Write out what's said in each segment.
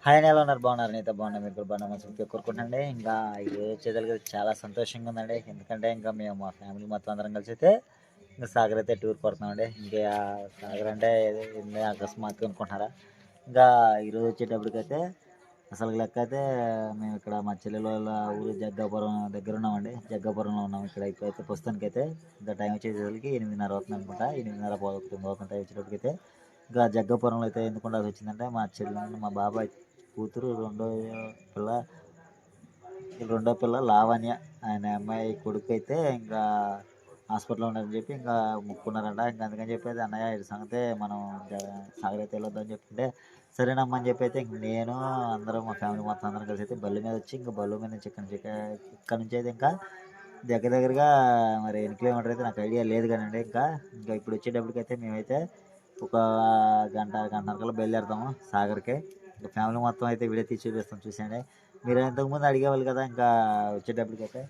Hi అండి, ఎలా ఉన్నారు? బాగున్నారు? నేనైతే బాగున్నా, మీరు కూడా బాగున్నా మంచిగా కోరుకుంటుండే. ఇంకా ఈరోజు వచ్చేదానికి చాలా సంతోషంగా ఉందండి. ఎందుకంటే ఇంకా మేము మా ఫ్యామిలీ మొత్తం అందరం కలిసి అయితే ఇంకా సాగర్ అయితే టూర్ కొడుతున్నామండి. ఇంకా సాగర్ అంటే ఏంది అకస్మాత్తుగా అనుకుంటున్నారా? ఇంకా ఈరోజు వచ్చేటప్పటికైతే అసలు లెక్క అయితే మేము ఇక్కడ మా చెల్లెల వాళ్ళ ఊరు జగ్గాపురం దగ్గర ఉన్నామండి. జగ్గాపురంలో ఉన్నాం. ఇక్కడ ఇప్పుడైతే ప్రస్తుతానికైతే ఇంకా టైం వచ్చేసరికి 8:30 అవుతుంది అనుకుంటా. 8:30 అవుతుంది టైం వచ్చేటప్పటికైతే ఇంకా జగ్గాపురంలో అయితే ఎందుకు ఉండాల్సి వచ్చిందంటే మా చెల్లి మా బాబాయ్ కూతురు పిల్ల రెండో పిల్ల లావణ్య ఆయన అమ్మాయి కొడుకు అయితే ఇంకా హాస్పిటల్లో ఉన్నారని చెప్పి ఇంకా మొక్కున్నారంట. ఇంకా అందుకని చెప్పేది అన్నయ్య ఇది సంగతే మనం సాగర్ అయితే వెళ్ళొద్దని చెప్తుంటే సరేనమ్మా అని చెప్పి అయితే ఇంక నేను అందరం మా ఫ్యామిలీ మొత్తం అందరం కలిసి అయితే బల్లి మీద వచ్చి ఇంకా బల్లు మీద నుంచి ఇక్కడ నుంచి అయితే ఇంకా దగ్గరగా మరి ఎన్ని కిలోమీటర్ అయితే నాకు ఐడియా లేదు కానండి. ఇంకా ఇప్పుడు వచ్చేటప్పటికైతే మేమైతే ఒక గంటన్నర కల్లా బయలుదేరుతాము సాగర్కి. ఇంకా ఫ్యామిలీ మొత్తం అయితే వీడియో తీసి చూపిస్తాం చూసండి. మీరు ఇంతకుముందు అడిగేవాళ్ళు కదా ఇంకా వచ్చేటప్పటికైతే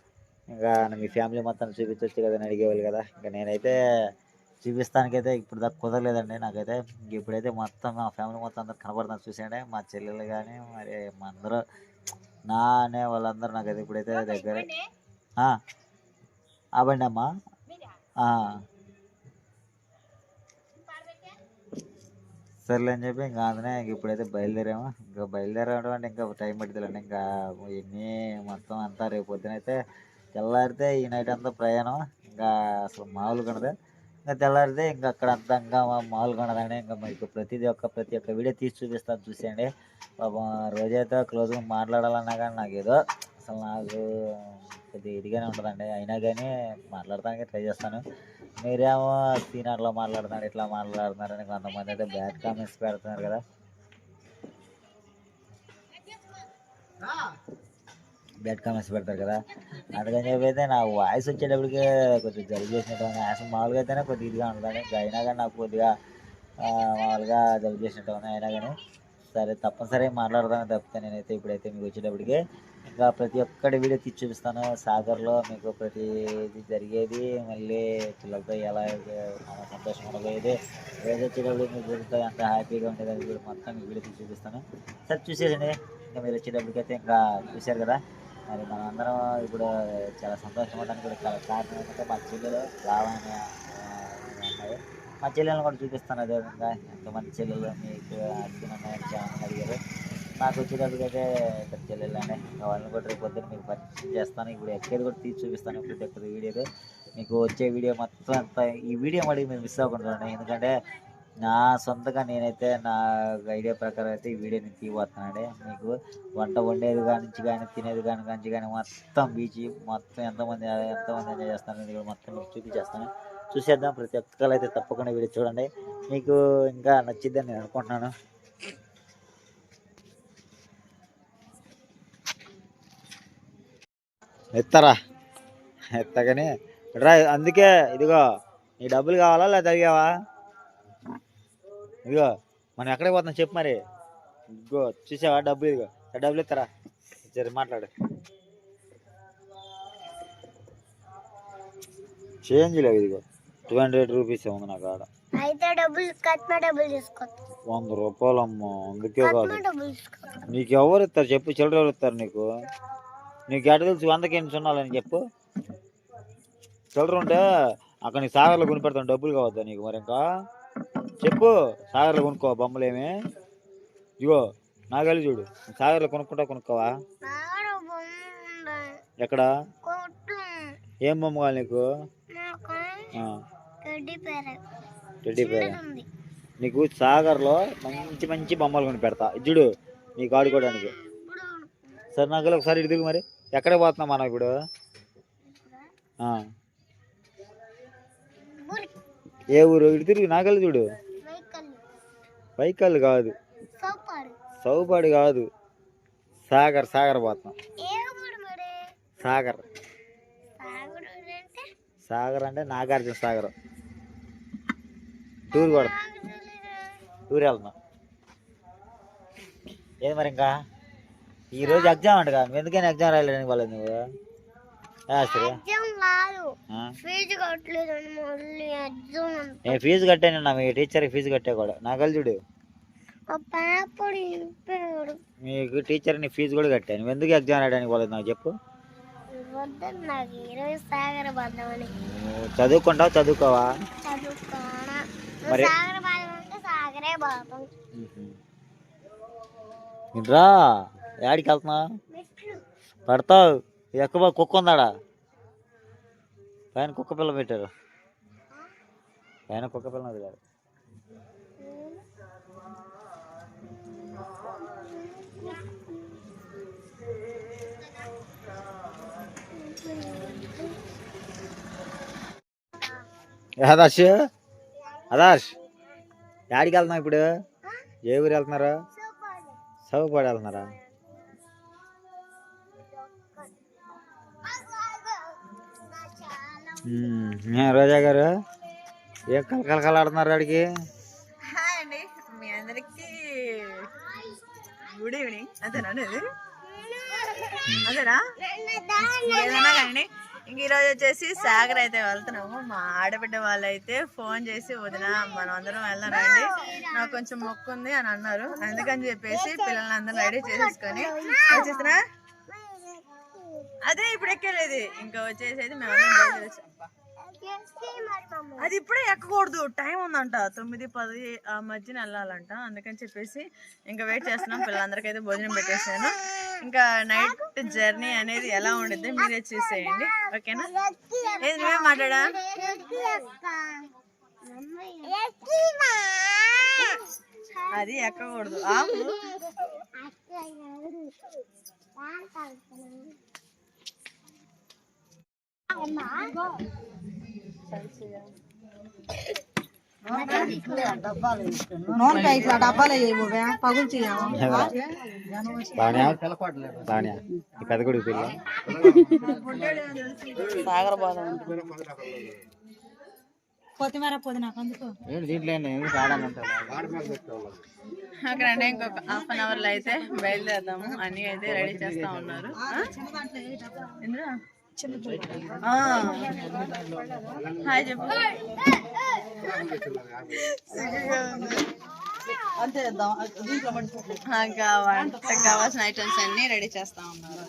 ఇంకా మీ ఫ్యామిలీ మొత్తం చూపించవచ్చు కదా అని అడిగేవాళ్ళు కదా. ఇంకా నేనైతే చూపిస్తానికైతే ఇప్పుడు దాకా కుదరలేదండి నాకైతే. ఇంక ఇప్పుడైతే మొత్తం మా ఫ్యామిలీ మొత్తం అందరు కనబడుతున్నారు చూసండి. మా చెల్లెలు కానీ మరి మా అందరూ నా అనే వాళ్ళందరూ నాకైతే ఇప్పుడైతే దగ్గర అవ్వండి అమ్మా. సర్లే అని చెప్పి ఇంకా అందునే ఇప్పుడైతే బయలుదేరాము. ఇంకా బయలుదేరడం అంటే ఇంకా టైం పడుతుందండి. ఇంకా ఇవన్నీ మొత్తం అంతా రేపు పొద్దున అయితే తెల్లారితే ఈ నైట్ అంతా ప్రయాణం ఇంకా అసలు మామూలుగా ఉండదు. ఇంకా తెల్లారితే ఇంకా అక్కడ అంతా ఇంకా మామూలుగా ఉండదండి. ఇంకా మీకు ప్రతి ఒక్క వీడియో తీసి చూపిస్తాను చూసేయండి. పాపం రోజైతే క్లోజ్గా మాట్లాడాలన్నా కానీ నాకు ఏదో అసలు నాకు కొద్దిగా ఇదిగానే ఉంటుందండి. అయినా కానీ మాట్లాడటానికి ట్రై చేస్తాను. మీరేమో సీనియర్లో మాట్లాడుతున్నారు ఇట్లా మాట్లాడుతున్నారని కొంతమంది అయితే బ్యాడ్ కామెంట్స్ పెడుతున్నారు కదా. బ్యాడ్ కామెంట్స్ పెడతారు కదా. అందుకని చెప్పి అయితే నా వాయిస్ వచ్చేటప్పటికి కొద్దిగా జలుబు చేసినట్టు అసలు మామూలుగా అయితేనే కొద్దిగా ఇదిగా ఉంటుంది. ఇంకా అయినా కానీ నాకు కొద్దిగా మామూలుగా జలుబు చేసినట్టు ఉన్నాయి. అయినా కానీ సరే తప్పనిసరిగా మాట్లాడదామని తప్పితే నేనైతే ఇప్పుడైతే మీకు వచ్చేటప్పటికి ఇంకా ప్రతి ఒక్కటి వీడియో తీసి చూపిస్తాను. సాగర్లో మీకు ప్రతిది జరిగేది మళ్ళీ పిల్లలతో ఎలా సంతోషం ఉండబోయేది రోజు వచ్చేటప్పుడు మీకు జరుగుతుంది అంత హ్యాపీగా ఉండేది అది కూడా మొత్తం మీకు వీడియో తీసి చూపిస్తాను. సరే చూసేయండి. ఇంకా మీరు వచ్చేటప్పటికైతే ఇంకా చూశారు కదా. మరి మనం అందరం ఇప్పుడు చాలా సంతోషం అవడానికి కూడా చాలా కారణం ఏంటంటే మా చెల్లెలు లావణ్య అమ్మాయి. మా చెల్లెలను కూడా చూపిస్తాను. అదేవిధంగా ఎంతమంది చెల్లెలు మీకు అడిగినామని చాలా అడిగారు. నాకు వచ్చేటప్పటికైతే ఇద్దరు చెల్లెళ్ళు అండి. వాళ్ళని కూడా రేపు పొద్దున్న మీకు పరిచయం చేస్తాను. ఇప్పుడు ఎక్కేది కూడా తీసి చూపిస్తాను ప్రతి ఒక్కరి వీడియోలో. మీకు వచ్చే వీడియో మొత్తం అంతా ఈ వీడియో మటుకు మీరు మిస్ అవ్వకుండా చూడండి. ఎందుకంటే నా సొంతగా నేనైతే నా ఐడియా ప్రకారం అయితే ఈ వీడియో నేను తీయబోతున్నానండి. మీకు వంట వండేది కానించి కానీ తినేది కానీ మొత్తం బీచ్ మొత్తం ఎంతమంది ఎంజాయ్ చేస్తారని మొత్తం మీకు చూపించేస్తాను. చూసేద్దాం. ప్రతి ఒక్కరు అయితే తప్పకుండా వీడియో చూడండి. మీకు ఇంకా నచ్చిద్దని నేను అనుకుంటున్నాను. ఎత్తగానే రా. అందుకే ఇదిగో నీ డబ్బులు కావాలా లేదా అడిగావా? ఇదిగో మనం ఎక్కడికి పోతున్నాం చెప్పు మరి. ఇదిగో చూసావా డబ్బులు? ఇదిగో డబ్బులు ఇస్తారా? సరే మాట్లాడు. చేంజ్ లేదు. ఇదిగో 200 రూపీస్ ఉంది నా కాడ. అయితే డబ్బులు తీసుకో. 100 రూపాయలు అమ్మా. అందుకే కాదు నీకు ఎవరు ఇస్తారు చెప్పు? చిల్లర ఎవరు ఇస్తారు నీకు? నీకు ఎట తెలుసు 100కి ఎన్ని సున్నాలని చెప్పు? చిల్లర ఉంటే అక్కడ నీకు సాగర్లో కొనిపెడతాను. డబ్బులు కావద్దా నీకు? మరి ఇంకా చెప్పు. సాగర్లో కొనుక్కో బొమ్మలేమి. ఇగో నాగలి చూడు. సాగర్లో కొనుక్కోవా? ఎక్కడ? ఏం బొమ్మ కావాలి నీకు? టెడ్డీ పేర. నీకు సాగర్లో మంచి మంచి బొమ్మలు కొని పెడతా చూడు నీకు ఆడుకోవడానికి. సరే నాకు ఒకసారి ఇటు దిగు. మరి ఎక్కడికి పోతున్నాం మనం ఇప్పుడు? ఏ ఊరు? ఇటు తిరిగి నాగలి చూడు. వైకల్ కాదు, సౌపాడు కాదు, సాగర్ పోతున్నాం. సాగర్ అంటే నాగార్జున సాగర్. టూర్ వెళ్తున్నాం. ఏది మరి ఇంకా ఈరోజు ఎగ్జామ్ అంట కదా. ఎందుకైనా ఎగ్జామ్ రాయలేదని వాళ్ళది నువ్వు? నేను ఫీజు కట్టాను. మీ టీచర్కి ఫీజు కట్టా కూడా. నాగలి చూడు. పాపడు ఇప్పాడు. మీకు టీచర్ నీ ఫీజు కూడా కట్టాను. నువ్వు ఎందుకు ఎగ్జామ్ రాయడానికి పోలేదు నాకు చెప్పు. వద్దని నాకు ఈరోజు సాగర బంధమని. నువ్వు చదువుకుంటావు చదువుకోవా? చదువుకోనా మరి సాగర బాధం అంటే సాగరే బాధం. రా యాడికి వెళ్తున్నావు? పడతావు. ఎక్కబో కుక్క ఉందాడా? పైన కుక్క పిల్ల పెట్టారు. పైన కుక్క పిల్ల వదిలారు. ఆదర్శ్ ఆదర్శ్ యాడికి వెళ్తున్నావు ఇప్పుడు? ఏ ఊరు వెళ్తున్నారు? సౌపాడు వెళ్తున్నారా? రోజా గారు ఏ కలకలకలాడుతున్నారు ఆడికి? హాయ్ అండి, మీ అందరికి గుడ్ ఈవినింగ్. అంతేనా ఇది? అదేనా ఏదైనా కానీ ఇంక ఈరోజు వచ్చేసి సాగర్ అయితే వెళ్తున్నాము. మా ఆడబిడ్డ వాళ్ళు అయితే ఫోన్ చేసి వదిన మనం అందరం వెళ్దానండి, నాకు కొంచెం మొక్కు ఉంది అని అన్నారు. అందుకని చెప్పేసి పిల్లల్ని అందరం రెడీ చేసేసుకొని వచ్చేస్తున్నా. అదే ఇప్పుడు ఎక్కలేదు, ఇంకా వచ్చేసేది మేము అందరం బయలుదేరేసాం. అది ఇప్పుడే ఎక్కకూడదు, టైం ఉందంట, 9-10 ఆ మధ్యన వెళ్ళాలంట. అందుకని చెప్పేసి ఇంకా వెయిట్ చేస్తున్నాం. పిల్లలందరికైతే భోజనం పెట్టేసాను. ఇంకా నైట్ జర్నీ అనేది ఎలా ఉండిద్ది మీరే చూసేయండి, ఓకేనా? ఏది నువ్వే మాట్లాడా? అది ఎక్కకూడదు. పెద్ద కొడుకు పిల్ల సాగర్ బాధ కొత్తిమీర పుదీనా దీంట్లో అక్కడ అంటే ఇంకొక హాఫ్ అన్ అవర్ లో అయితే బయలుదేరదాము. అన్ని అయితే రెడీ చేస్తా ఉన్నారు. హాయ్ చెప్పు. వంటకు కావాల్సిన ఐటమ్స్ అన్ని రెడీ చేస్తా ఉన్నారు.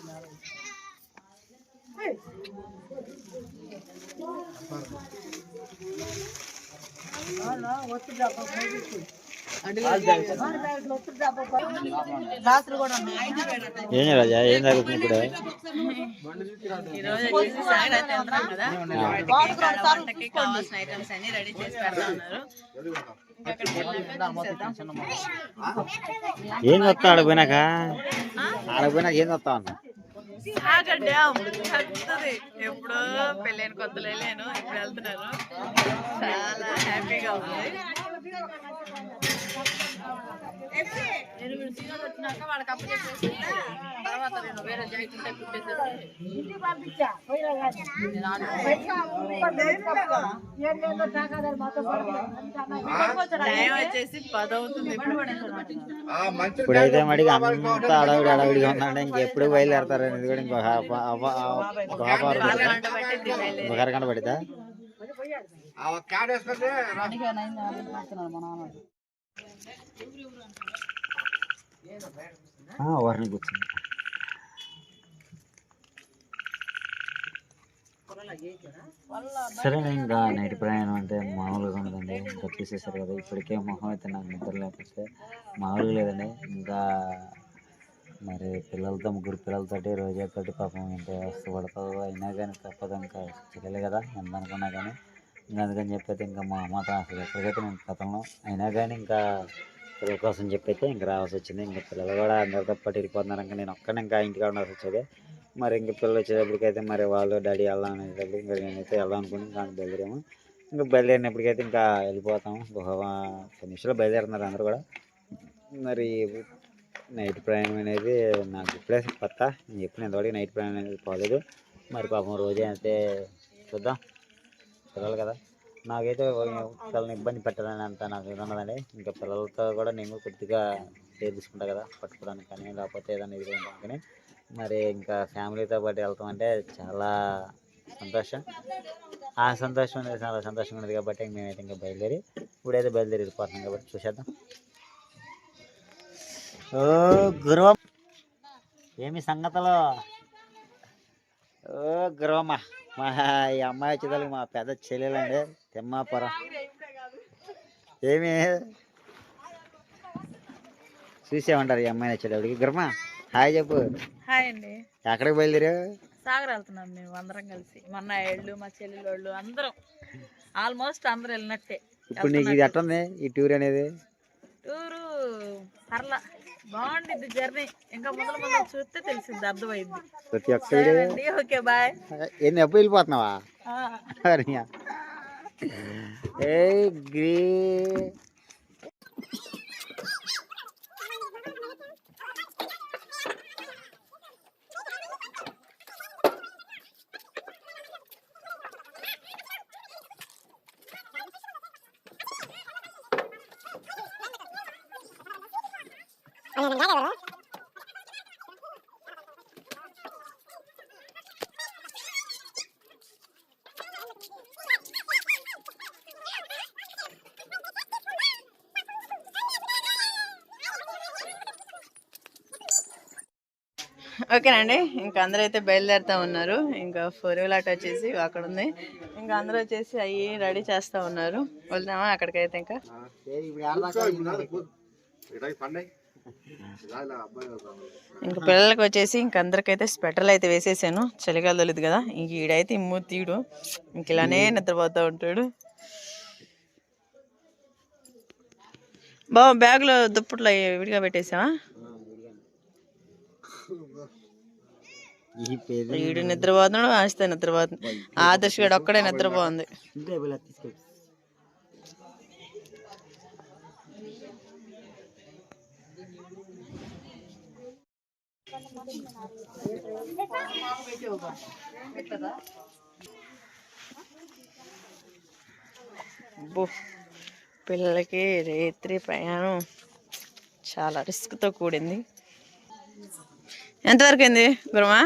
ఏం రాజా ఏం జరుగుతుంది ఇప్పుడు? ఈరోజు వచ్చేసి సాగర్ అయితే వెళ్తున్నాం కదా, వంటకి కావాల్సిన ఐటమ్స్ అన్ని రెడీ చేసి పెడతా ఉన్నారు. ఏం వస్తా ఆడపోయినాక? ఆడపోయినాక ఏం వస్తా అన్నా? సాగర్ డ్యామ్ పెద్దది, ఎప్పుడో పెళ్ళైన కొత్తలో వెళ్ళాను, ఇప్పుడు వెళ్తున్నాను. చాలా హ్యాపీగా ఉంది. వచ్చినాక వాళ్ళకి అప్పు చెప్పేసి తర్వాత నేను వేరే జాయింట్ టైం వచ్చేసి 10 అవుతుంది. ఇప్పుడైతే మడికి అంతా అడవిడిగా ఉందంటే ఇంకెప్పుడు బయలుదేరతారు అనేది కూడా ఇంకొక అరగంట పడిద్దా? వారిని కూర్చుంది. సరే ఇంకా నైట్ ప్రయాణం అంటే మామూలుగా ఉండదండి. ఇంకా చూసేసారు కదా, ఇప్పటికే మొహం అయితే నాకు నిద్ర లేకపోతే మామూలుగా లేదండి. ఇంకా మరి పిల్లలతో, ముగ్గురు పిల్లలతోటి రోజుతోటి పాపం ఎంత కష్టపడతావు, అయినా కానీ తప్పదు, ఇంకా చెల్లెలు కదా ఎంత అనుకున్నా కానీ. ఇంకా అందుకని చెప్పైతే ఇంకా మా అమ్మతో అసలు ఎక్కడికైతే నేను గతంలో అయినా కానీ ఇంకా పిల్లల కోసం చెప్పైతే ఇంకా రావాల్సి వచ్చింది. ఇంకా పిల్లలు కూడా అందరితో పాటు వెళ్ళిపోతున్నారు. ఇంకా నేను ఒక్కడే ఇంకా ఇంటికి ఉండాల్సి వచ్చేది. మరి ఇంక పిల్లలు వచ్చేటప్పటికైతే మరి వాళ్ళు డాడీ వెళ్దాం అనేటప్పుడు ఇంకా నేనైతే వెళ్దాం అనుకుని ఇంకా బయలుదేరాము. ఇంకా బయలుదేరినప్పటికైతే ఇంకా వెళ్ళిపోతాము. ఒక 10 నిమిషాలు బయలుదేరుతున్నారు అందరూ కూడా. మరి నైట్ ప్రయాణం అనేది నాకు ఇప్పుడే కొత్త, నేను ఎప్పుడు ఎంతవరకు నైట్ ప్రయాణం అనేది పోలేదు. మరి పాపం రోజే అయితే చూద్దాం, పిల్లలు కదా. నాకైతే పిల్లల్ని ఇబ్బంది పెట్టాలని అంత నాకు ఇది ఉన్నదండి. ఇంకా పిల్లలతో కూడా నేను కొద్దిగా కేర్ తీసుకుంటా కదా, పట్టుకోవడానికి కానీ లేకపోతే ఏదైనా ఇది ఉంటాను కానీ. మరి ఇంకా ఫ్యామిలీతో పాటు వెళ్తాం అంటే చాలా సంతోషం. ఆ సంతోషం అనేది చాలా సంతోషంగా ఉన్నది కాబట్టి మేమైతే ఇంకా బయలుదేరి ఇప్పుడైతే బయలుదేరి వెళ్ళిపోతున్నాం కాబట్టి చూసేద్దాం. ఓ గురువ ఏమి సంగతులు? ఓ గురువమ్మ, మా ఈ అమ్మాయి వచ్చేదానికి మా పెద్ద చెల్లెలండి తిమ్మాపురం. ఏమి చూసేమంటారు ఈ అమ్మాయిని వచ్చేటప్పటికి? గురమ్మ హాయ్ చెప్పు. హాయ్ అండి. ఎక్కడికి బయలుదేరు? సాగర్ వెళ్తున్నాం మేము అందరం కలిసి. మా అన్నయ్యళ్ళు మా చెల్లెళ్ళు అందరం ఆల్మోస్ట్ అందరు వెళ్ళినట్టే. ఇప్పుడు నీకు ఇది ఎట్టుంది ఈ టూర్ అనేది? టూరు పర్లా బాగుండిద్ది జర్నీ. ఇంకా మొదలు చూస్తే తెలిసింది, అర్థమైంది. ప్రతి ఒక్క ఓకే బాయ్. ఎన్ని ఎప్పుడు వెళ్ళిపోతున్నావా? ఏ గ్రీ ఓకేనండి, ఇంకా అందరూ అయితే బయలుదేరుతా ఉన్నారు. ఇంకా 4 ఆట వచ్చేసి అక్కడ ఉంది. ఇంకా అందరూ వచ్చేసి అవి రెడీ చేస్తూ ఉన్నారు. వెళ్దామా అక్కడికైతే? ఇంకా ఇంకా పిల్లలకి వచ్చేసి ఇంక అందరికైతే స్వెటర్లు అయితే వేసేసాను. చలికాలం తెలియదు కదా. ఇంక ఈడైతే ఇమ్ము తీయడు, ఇంక ఇలానే నిద్రపోతూ ఉంటాడు. బాబు బ్యాగ్లో దుప్పట్లో విడిగా పెట్టేసావా? వీడు నిద్రపోతున్నాడు, ఆస్త నిద్రపోతుంది. ఆదర్శ్ గడు ఒక్కడే నిద్రపోతుంది. పిల్లలకి రాత్రి ప్రయాణం చాలా రిస్క్తో కూడింది. ఎంతవరకు అయింది గురమా?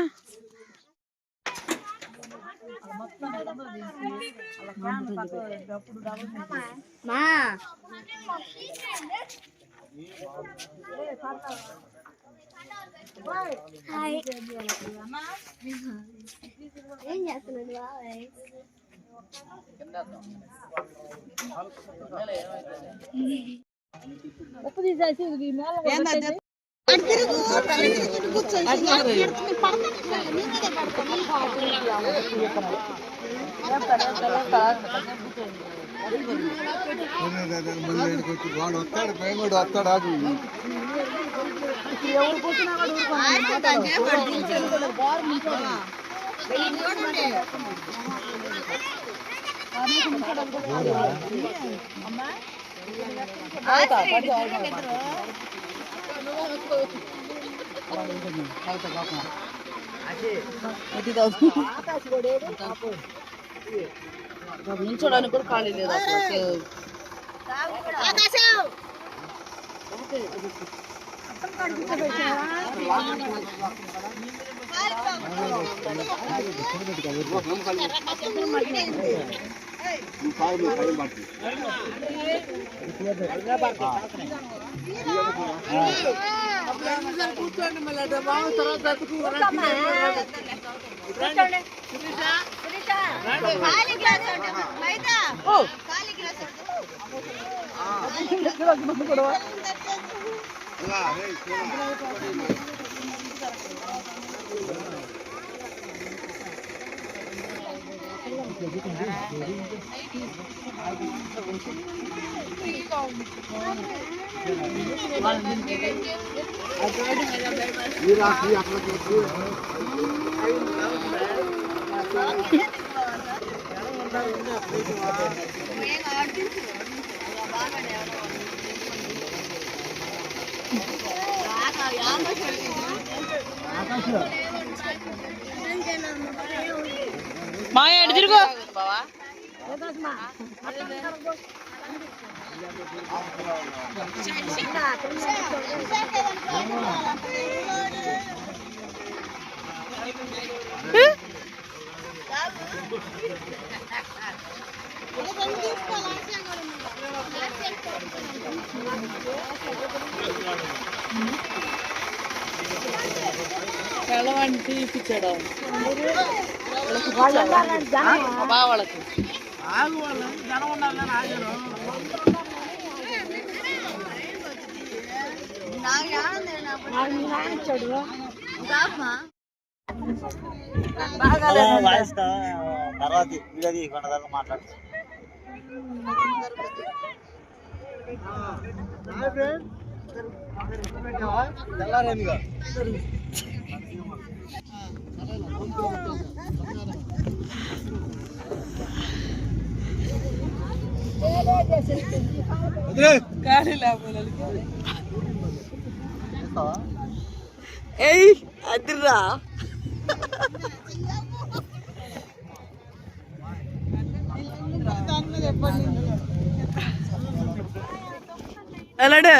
ఏం చేస్తున్నాడు బాబాయ్? వాడు వస్తాడు, పేమెంట్ వస్తాడు. నిల్చోడానికి కూడా ఖాళీ లేదు అసలు. కూర్చోండి, మళ్ళీ బాగా తర్వాత మా ఎడు తిరుగు వెళ్ళవంటి ఇప్పించాడు బాగా వాళ్ళకి ఆగు వాళ్ళు జనం ఉండాలని ఆగారు వాయిస్ తర్వాత వీడియో తీసుకున్న తర్వాత మాట్లాడు. తెల్లారేమిగా గాలి లేకపోతే ఏయ్ అదిరా అలాడే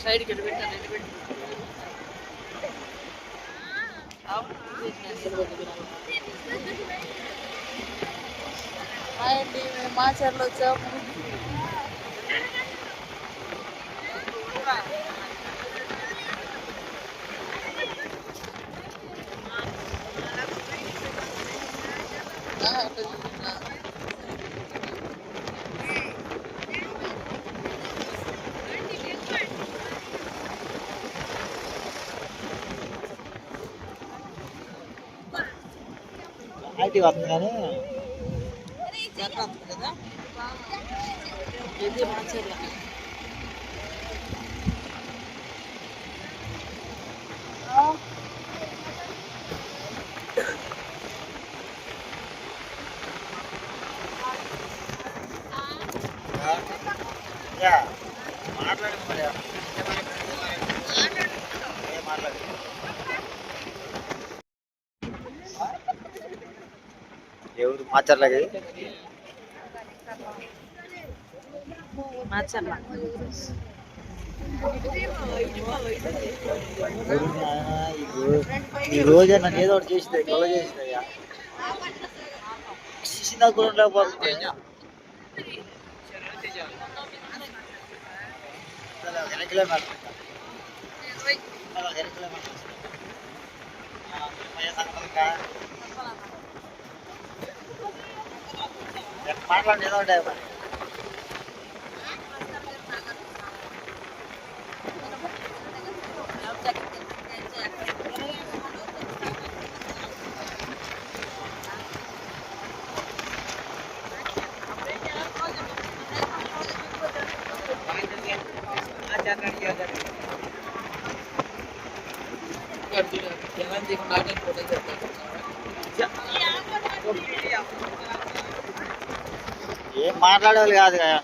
సైడ్కి పెట్టాను అండి మేము మాచర్లో వచ్చాము ఐటీ వస్తుంది కానీ కదా ఇది మాచర్లో మాట్లాడు మరి మాట్లాడు ఎవరు మాట్లాడలేదు మాచర్ల ఈ రోజే నన్ను ఏదో ఒకటి చేసింది గొడవ చేసింది అయ్యా చిన్న కూడా ఉండకపోతుంది మాట్లాడి ఏదో ఉంటాయి మరి ఏం మాట్లాడేవాళ్ళు కాదు కదా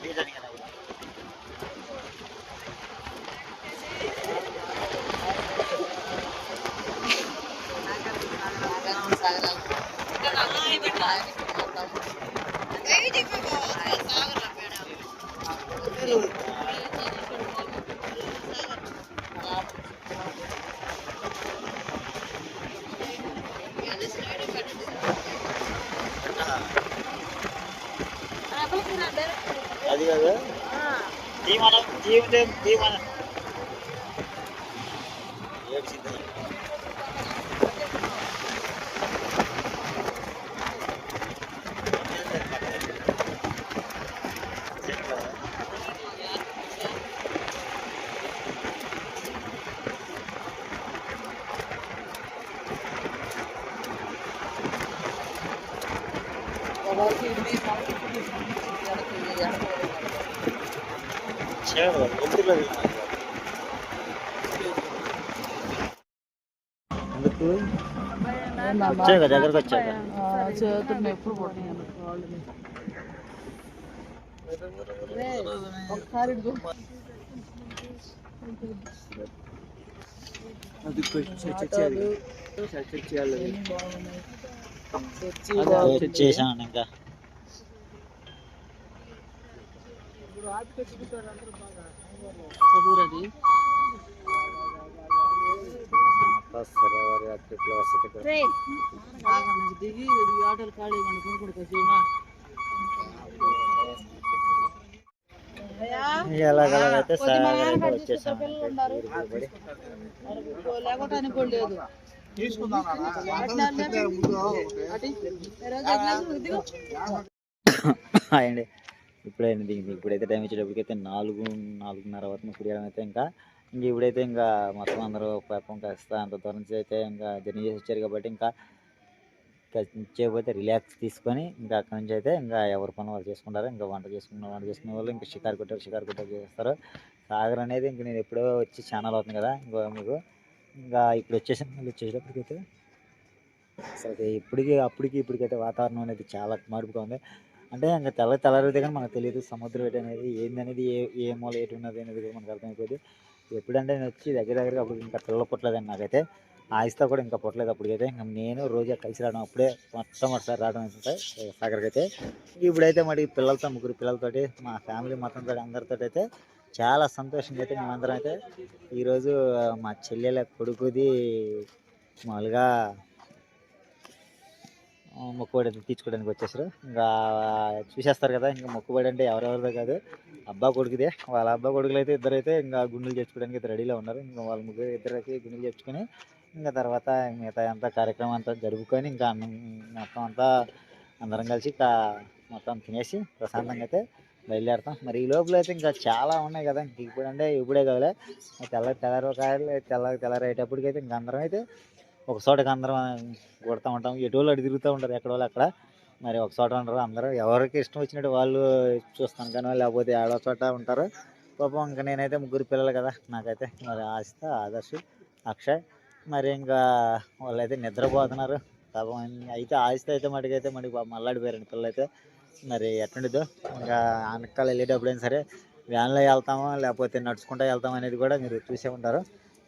అది కాదు తీమనం తీమనం ఏడ్చింది ఎందుకు వచ్చాక దగ్గరకు వచ్చాక చేతులు ఎప్పుడు కొట్టినాను ఒకసారి చేశాను ఇంకా చదువురది సరోవర్ యాత్రికుల వసతి గృహం. దిగి ఈ ఆటోలు ఖాళీ కొనుక్కోడు ఎలాగైతే సాగర్ అయితే వచ్చేసాం. లేకపోతే అనుకోలేదు అండి ఇప్పుడైనా దిగింది. ఇప్పుడైతే టైం వచ్చేటప్పటికైతే 4:30 వరకు కుడియడం అయితే ఇంకా ఇప్పుడైతే ఇంకా మొత్తం అందరూ పాపం కాస్త అంత దూరం నుంచి అయితే ఇంకా జర్నీ చేసి వచ్చారు కాబట్టి ఇంకా చేయకపోతే రిలాక్స్ తీసుకొని ఇంకా అక్కడి నుంచి అయితే ఇంకా ఎవరి పని వాళ్ళు చేసుకుంటారు. ఇంకా వంట చేసుకునే వాళ్ళు ఇంకా షికారు కొట్టారు చేస్తారు. సాగర్ అనేది ఇంక నేను ఎప్పుడో వచ్చి ఛానల్ అవుతుంది కదా ఇంకా మీకు ఇంకా ఇప్పుడు వచ్చేటప్పటికైతే అసలు ఇప్పటికైతే వాతావరణం అనేది చాలా మార్పుగా ఉంది. అంటే ఇంకా తెల్లారితే కానీ మనకు తెలియదు సముద్రం అనేది ఏందనేది ఏ మూల ఏటు ఉన్నది అనేది కూడా మనకు అర్థమైపోయింది. ఎప్పుడంటే నేను వచ్చి దగ్గరగా అప్పుడు ఇంకా పిల్లలు పుట్టలేదండి. నాకైతే ఆయిస్తా కూడా ఇంకా పుట్టలేదు. అప్పటికైతే ఇంకా నేను రోజా కలిసి రావడం అప్పుడే మొట్టమొదటిసారి రావడం అయితే సాగర్కి అయితే. ఇప్పుడైతే మరి ముగ్గురు పిల్లలతోటి మా ఫ్యామిలీ మొత్తంతో అందరితో అయితే చాలా సంతోషంగా అయితే మేమందరం అయితే ఈరోజు మా చెల్లెల కొడుకుది మామూలుగా మొక్కుబడి తీర్చుకోవడానికి వచ్చేసారు. ఇంకా చూసేస్తారు కదా ఇంకా మొక్కుబడి అంటే ఎవరెవరిదో కాదు అబ్బా కొడుకుదే. వాళ్ళ అబ్బా కొడుకులు అయితే ఇద్దరైతే ఇంకా గుండెలు చేర్చుకోవడానికి అయితే రెడీలో ఉన్నారు. ఇంకా వాళ్ళ ముగ్గురు ఇద్దరికి గుండెలు చేర్చుకొని ఇంకా తర్వాత మిగతా అంతా కార్యక్రమం అంతా జరుపుకొని ఇంకా మొత్తం అంతా అందరం కలిసి మొత్తం తినేసి ప్రశాంతంగా అయితే బయలుదేరుతాం. మరి ఈ లోపల అయితే ఇంకా చాలా ఉన్నాయి కదా ఇంక ఇప్పుడే కాదులే తెల్లారేటప్పటికైతే ఇంక అందరం అయితే ఒక చోటకి అందరం కొడతా ఉంటాం. ఎటువళ్ళు అటు తిరుగుతూ ఉంటారు ఎక్కడ వాళ్ళు అక్కడ. మరి ఒక చోట ఉంటారు అందరూ ఎవరికి ఇష్టం వచ్చినట్టు వాళ్ళు చూస్తాను కానీ లేకపోతే ఏడో చోట ఉంటారు. పాపం ఇంకా నేనైతే ముగ్గురు పిల్లలు కదా నాకైతే మరి ఆదర్శ్ అక్షయ్ మరి ఇంకా వాళ్ళైతే నిద్రపోతున్నారు. పాపం అయితే అయితే మటుకైతే మళ్ళాడిపోయారండి పిల్లలు అయితే. మరి ఎట్టుండిద్దో ఇంకా వెనకాల వెళ్ళేటప్పుడైనా సరే వ్యాన్లో వెళ్తామో లేకపోతే నడుచుకుంటూ వెళ్తామో అనేది కూడా మీరు చూసే ఉంటారు.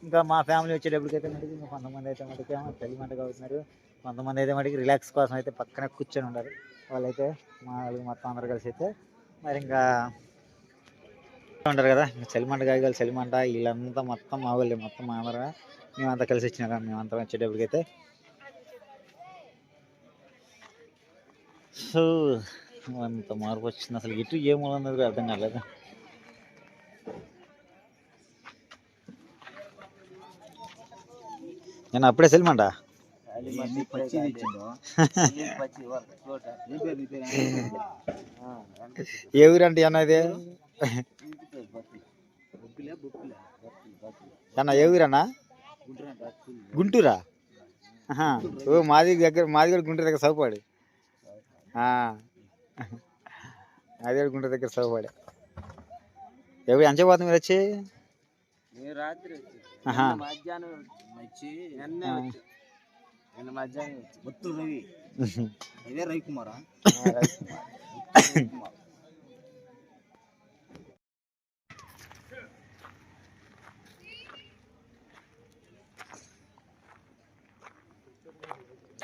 ఇంకా మా ఫ్యామిలీ వచ్చేటప్పటికైతే మటుకు ఇంకా కొంతమంది అయితే మటుకేమో చలిమంటగా అవుతున్నారు. కొంతమంది అయితే మటుకు రిలాక్స్ కోసం అయితే పక్కనే కూర్చొని ఉన్నారు. వాళ్ళైతే మొత్తం అందరు కలిసి అయితే మరి ఇంకా ఉంటారు కదా చలిమంట కాయగాలి చలిమంట వీళ్ళంతా మొత్తం మా వాళ్ళు మొత్తం మా అందరం మేమంతా కలిసి వచ్చినా కానీ మేమంతా వచ్చేటప్పటికైతే సో అంత మార్పు వచ్చింది. అసలు ఎటు ఏ మూలం అనేది అర్థం కాలేదు. నేను అప్పుడే సెల్మంట ఏ ఊరంటే అన్న ఇది అన్న ఏ ఊరన్నా గుంటూరా? ఓ మాది కూడా గుంటూరు దగ్గర సౌపాడు. అది కూడా గుంటూరు దగ్గర సౌపాడు. ఎవరు ఎంత పోతుంది మీరు వచ్చి? మధ్యాహ్నం వచ్చి మధ్యాహ్నం మొత్తం రవి ఇదే రవికుమారా?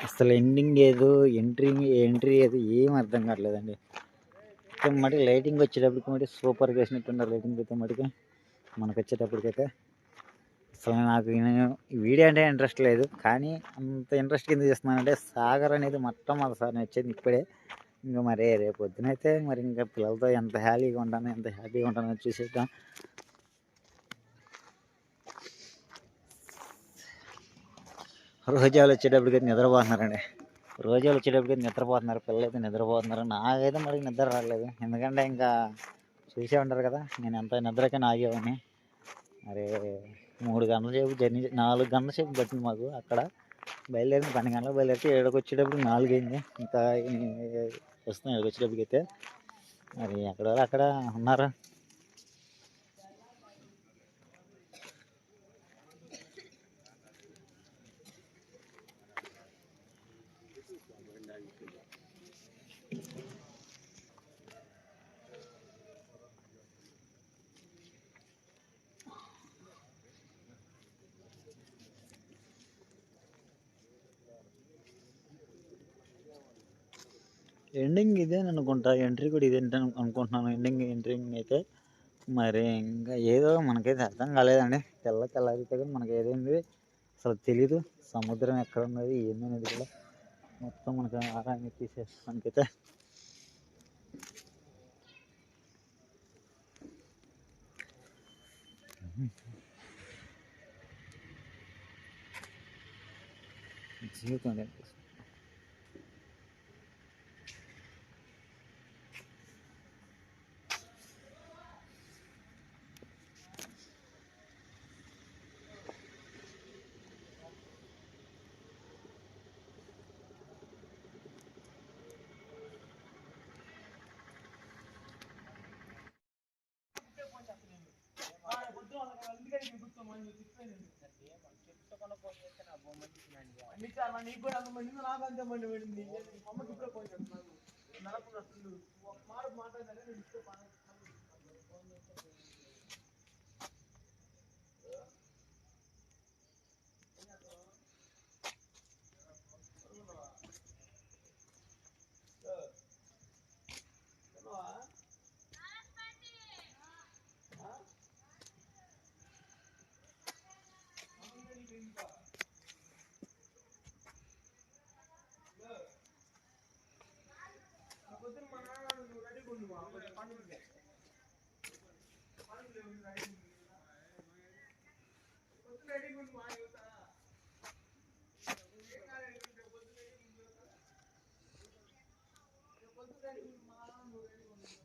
అసలు ఎండింగ్ ఏదో ఎంట్రీ ఏదో ఏం అర్థం కావట్లేదండి. మటుకు లైటింగ్ వచ్చేటప్పటికి మటుకు సూపర్గా వేసినట్టున్నారు. లైటింగ్ అయితే మటుకు మనకు వచ్చేటప్పటికైతే అసలు నాకు వీడియో అంటే ఇంట్రెస్ట్ లేదు కానీ అంత ఇంట్రెస్ట్ కింద చేస్తున్నానంటే సాగర్ అనేది మొట్టమొదటిసారి వచ్చేది ఇప్పుడే. ఇంకా మరి రేపు పొద్దునైతే మరి ఇంకా పిల్లలతో ఎంత హ్యాపీగా ఉంటానో చూసేద్దాం. రోజాలు వచ్చేటప్పటికైతే నిద్రపోతున్నారండి. పిల్లలు అయితే నిద్రపోతున్నారు. నాకైతే మరి నిద్ర రాలేదు. ఎందుకంటే ఇంకా చూసే ఉంటారు కదా నేను ఎంత నిద్రకే ఆగేవాడిని. మరి 3 గంటల సేపు జర్నీ 4 గంటల సేపు పట్టింది మాకు. అక్కడ బయలుదేరి 12 గంటలకు బయలుదేరితే 7కి వచ్చేటప్పుడు 4 అయింది. ఇంకా వస్తున్నాయి 7కి వచ్చేటప్పటికైతే మరి అక్కడ ఉన్నారు. ఎండింగ్ ఇదే అనుకుంటా. ఎంట్రీ కూడా ఇదే అనుకుంటున్నాను. ఎంట్రింగ్ అయితే మరి ఇంకా ఏదో మనకైతే అర్థం కాలేదండి. తెల్లారితే కానీ మనకి ఏదైంది అసలు తెలీదు సముద్రం ఎక్కడ ఉన్నది ఏందనేది కూడా మొత్తం మనకి ఆరాన్ని తీసేస్తానికైతే జీవితం అనేది నీకు కూడా అంత మంది నాకు అంతే మంది పడింది అమ్మకి ఇప్పుడే ఫోన్ చేస్తున్నాను నాకు అసలు ఒక మాట మాట్లాడాలి నేను ఇస్తే పొద్దున్న మా నాన్న నువ్వు రెడీగా ఉండు పండుగ పొద్దున్న రెడీగా ఉండు మా యువత ఏం కాలేదు పొద్దున్న రెడీ ఉండు మా నాన్న నువ్వు రెడీగా ఉండు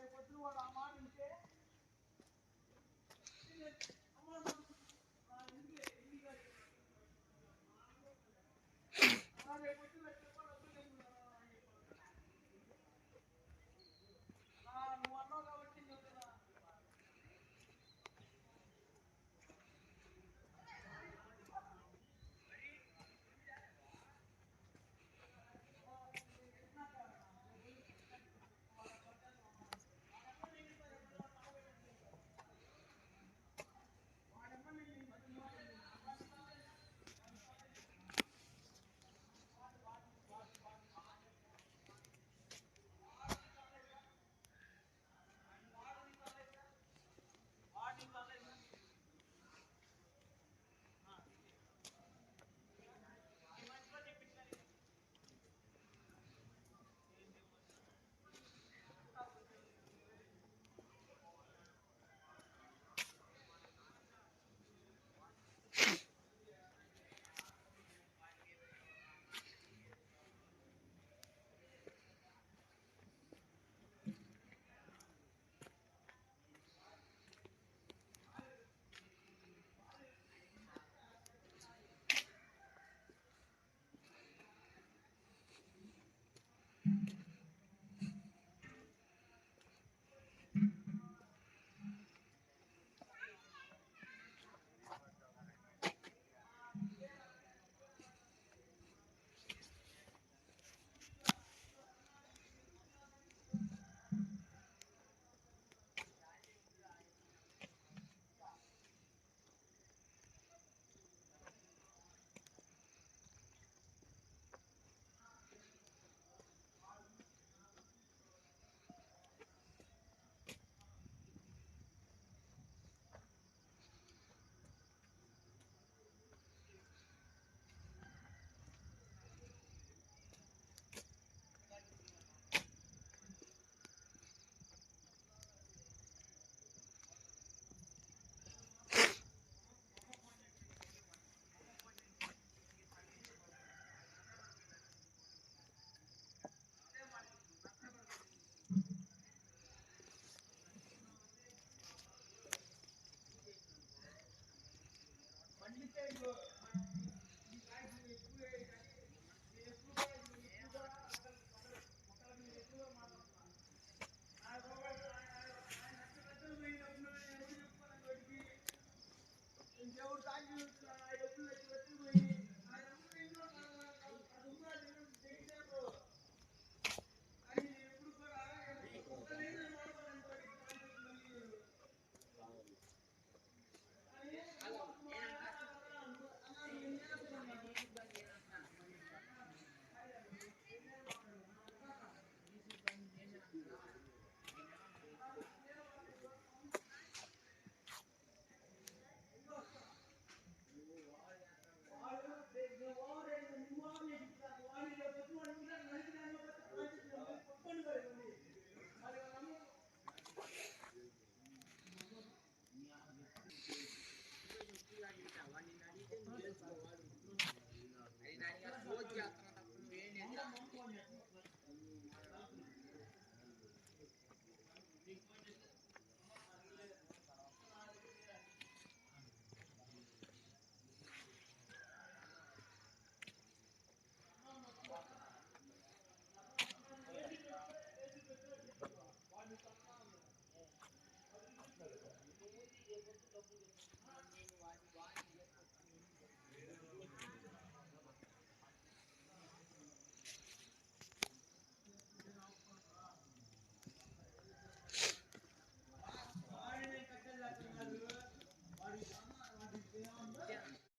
పొద్దున వాడు ఆ మాట ఉంటే రేపు